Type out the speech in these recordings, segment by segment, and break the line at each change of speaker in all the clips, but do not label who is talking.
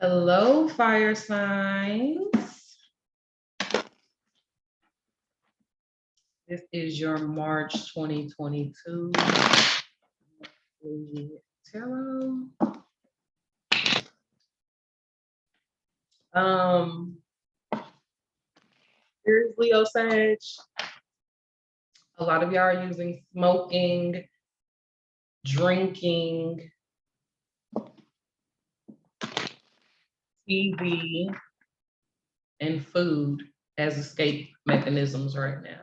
Hello, fire signs. This is your March 2022 tarot. Here's Leo Sag. A lot of y'all are using smoking, drinking, TV, and food as escape mechanisms right now.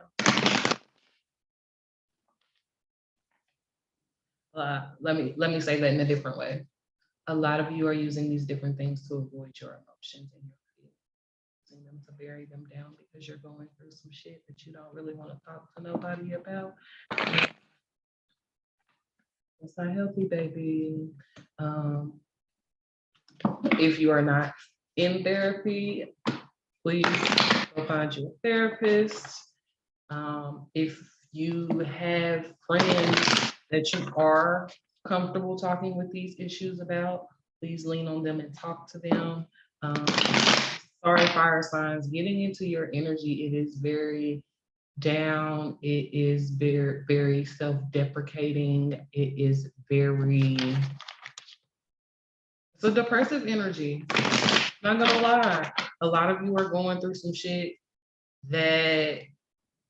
Let me say that in a different way. A lot of you are using these different things to avoid your emotions and your feelings, using them to bury them down because you're going through some shit that you don't really want to talk to nobody about. It's not healthy, baby. If you are not in therapy, please go find you a therapist. If you have friends that you are comfortable talking with these issues about, please lean on them and talk to them. Sorry, fire signs, getting into your energy, it is very down. It is very, very self-deprecating. It is very, it's a depressive energy. Not gonna lie. A lot of you are going through some shit that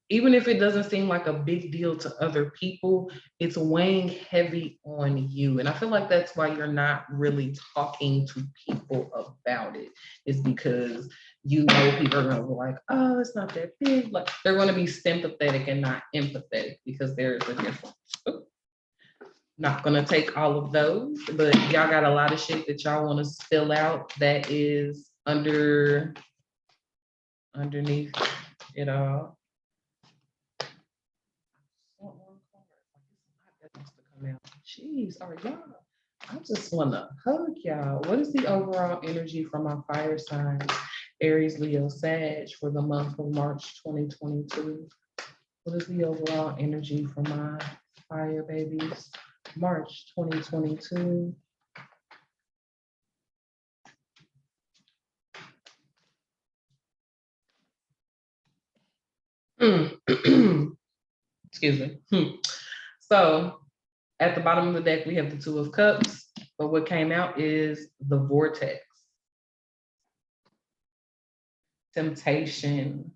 even if it doesn't seem like a big deal to other people, it's weighing heavy on you. And I feel like that's why you're not really talking to people about it, is because you know people are gonna be like, oh, it's not that big. Like they're gonna be sympathetic and not empathetic because there's a difference. Not gonna take all of those, but y'all got a lot of shit that y'all wanna spill out that is underneath it all. Jeez, are y'all? I just want to hug y'all. What is the overall energy from my fire signs, Aries, Leo, Sag, for the month of March 2022? What is the overall energy for my fire babies, March 2022? Excuse me. So at the bottom of the deck, we have the Two of Cups, but what came out is the Vortex. Temptation.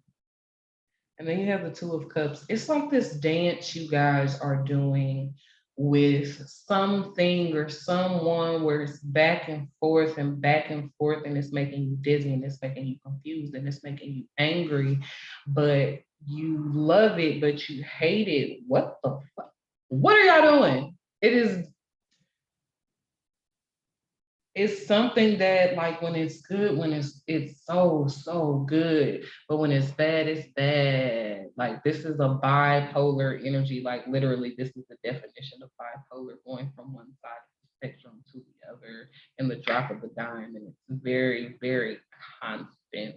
And then you have the Two of Cups. It's like this dance you guys are doing with something or someone where it's back and forth and back and forth, and it's making you dizzy and it's making you confused and it's making you angry, but you love it, but you hate it. What the fuck? What are y'all doing? It's something that, like, when it's good, when it's so good, but when it's bad. Like, this is a bipolar energy. Like, literally, this is the definition of bipolar, going from one side of the spectrum to the other in the drop of a dime, and it's very, very constant.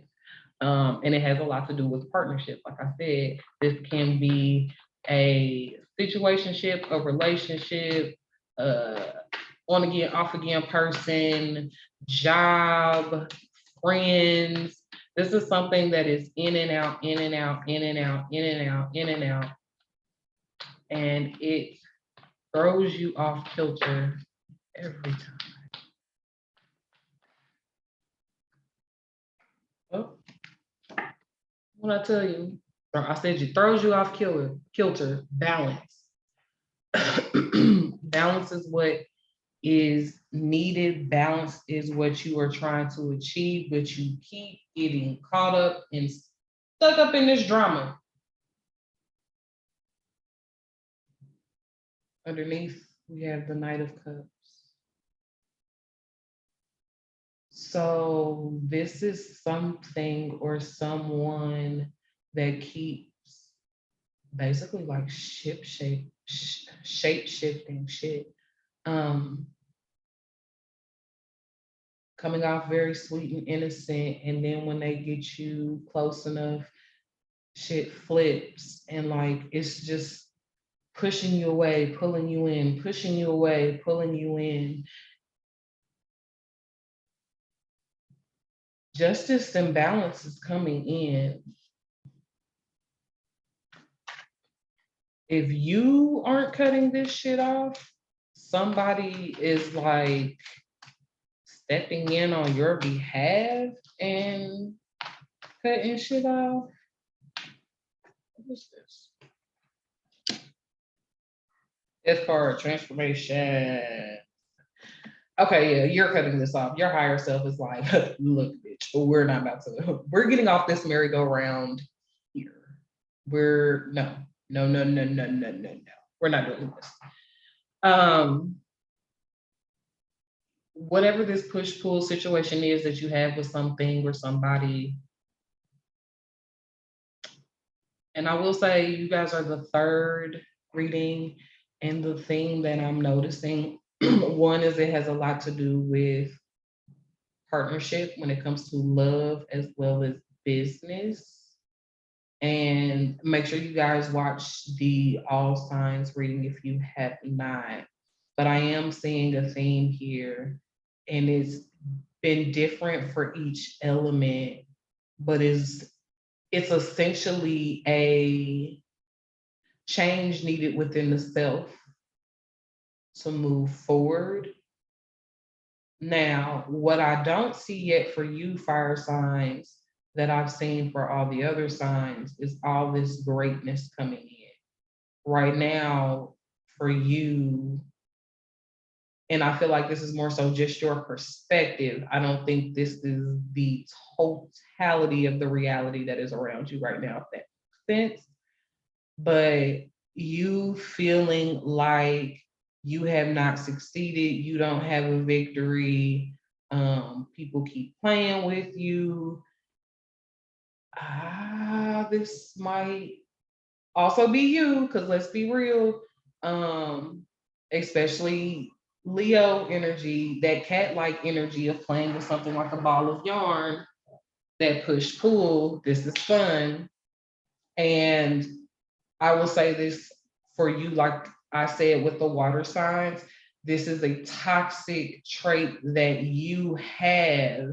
And it has a lot to do with partnership. Like I said, this can be a situationship, a relationship, on again, off again person, job, friends. This is something that is in and out, in and out, in and out, in and out, in and out. And it throws you off kilter every time. Oh, what I tell you? I said it throws you off kilter, balance. Balance is what is needed. Balance is what you are trying to achieve, but you keep getting caught up and stuck up in this drama. Underneath, we have the Knight of Cups. So this is something or someone that keeps basically like shape shifting shit. Coming off very sweet and innocent, and then when they get you close enough, shit flips, and like it's just pushing you away, pulling you in, pushing you away, pulling you in. Justice and balance is coming in. If you aren't cutting this shit off, somebody is like stepping in on your behalf and cutting shit off. What is this? It's for transformation. Okay, yeah, you're cutting this off. Your higher self is like, look, bitch, we're not about to, we're getting off this merry-go-round here. We're no, no, no, no, no, no, no, no. We're not doing this. Whatever this push-pull situation is that you have with something or somebody, and I will say you guys are the third reading, and the thing that I'm noticing, one is it has a lot to do with partnership when it comes to love as well as business. And make sure you guys watch the all signs reading if you have not. But I am seeing a theme here, and it's been different for each element, but it's essentially a change needed within the self to move forward. Now, what I don't see yet for you, fire signs, that I've seen for all the other signs is all this greatness coming in. Right now, for you, and I feel like this is more so just your perspective. I don't think this is the totality of the reality that is around you right now, if that makes sense. But you feeling like you have not succeeded, you don't have a victory, people keep playing with you. This might also be you, because let's be real, especially Leo energy, that cat-like energy of playing with something like a ball of yarn, that push pull, this is fun. And I will say this for you, like I said with the water signs, this is a toxic trait that you have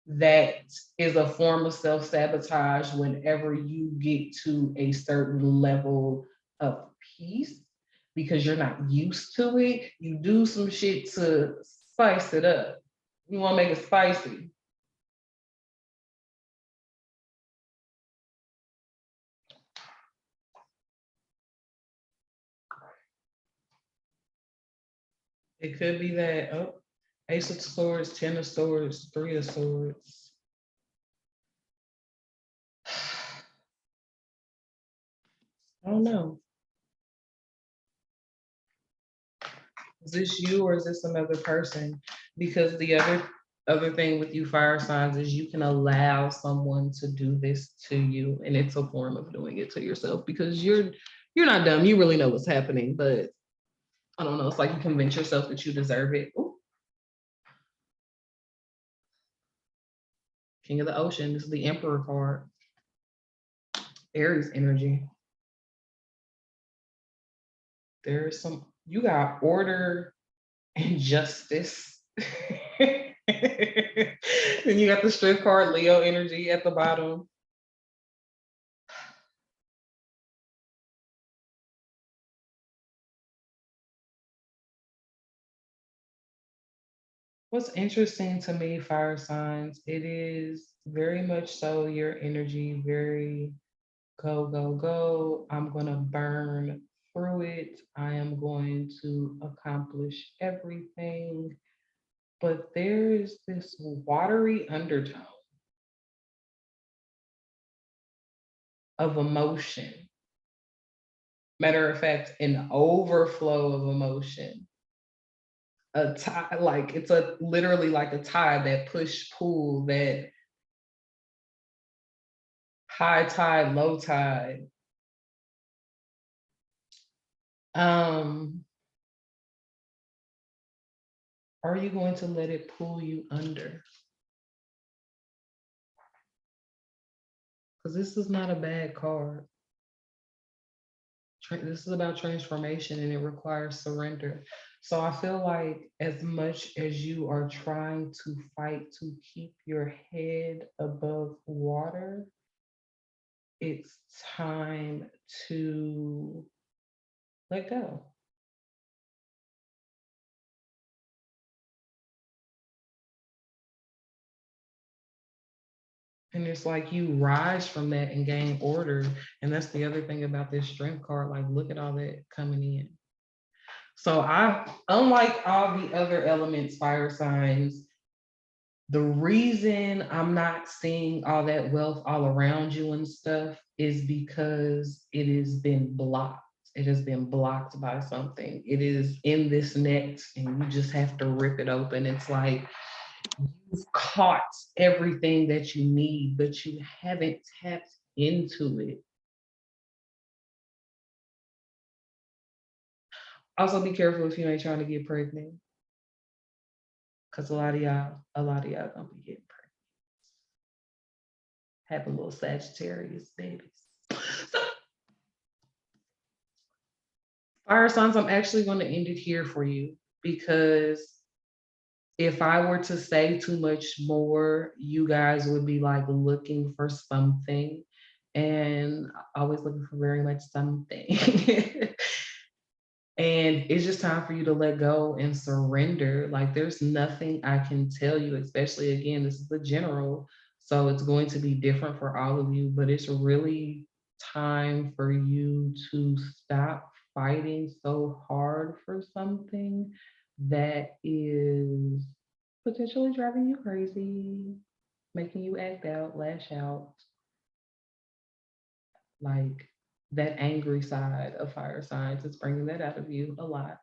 that is a form of self-sabotage whenever you get to a certain level of peace, because you're not used to it. You do some shit to spice it up. You want to make it spicy. It could be that, oh, Ace of Swords, Ten of Swords, Three of Swords. I don't know. Is this you or is this another person? Because the other thing with you fire signs is you can allow someone to do this to you, and it's a form of doing it to yourself, because you're not dumb. You really know what's happening, but I don't know. It's like you convince yourself that you deserve it. Ooh. King of the Ocean. This is the Emperor card. Aries energy. There's some, you got order and justice. Then you got the Strength card, Leo energy at the bottom. What's interesting to me, fire signs, it is very much so your energy, very go, go, go. I'm going to burn through it. I am going to accomplish everything. But there is this watery undertone of emotion. Matter of fact, an overflow of emotion. A tide, like it's a literally like a tide, that push pull, that high tide, low tide. Um, are you going to let it pull you under? Because this is not a bad card. This is about transformation and it requires surrender. So I feel like as much as you are trying to fight to keep your head above water, it's time to let go. And it's like you rise from that and gain order. And that's the other thing about this strength card. Like, look at all that coming in. So unlike all the other elements, fire signs, the reason I'm not seeing all that wealth all around you and stuff is because it has been blocked. It has been blocked by something. It is in this net and you just have to rip it open. It's like you've caught everything that you need, but you haven't tapped into it. Also, be careful if you ain't trying to get pregnant, because a lot of y'all gonna be getting pregnant, having little Sagittarius babies. So, fire signs, I'm actually going to end it here for you because if I were to say too much more, you guys would be like looking for something, and always looking for very much something. And it's just time for you to let go and surrender. Like, there's nothing I can tell you, especially again, this is the general. So it's going to be different for all of you, but it's really time for you to stop fighting so hard for something that is potentially driving you crazy, making you act out, lash out, like that angry side of fire signs is bringing that out of you a lot.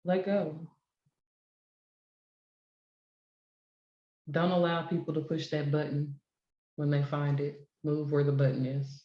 Let go. Don't allow people to push that button when they find it. Move where the button is.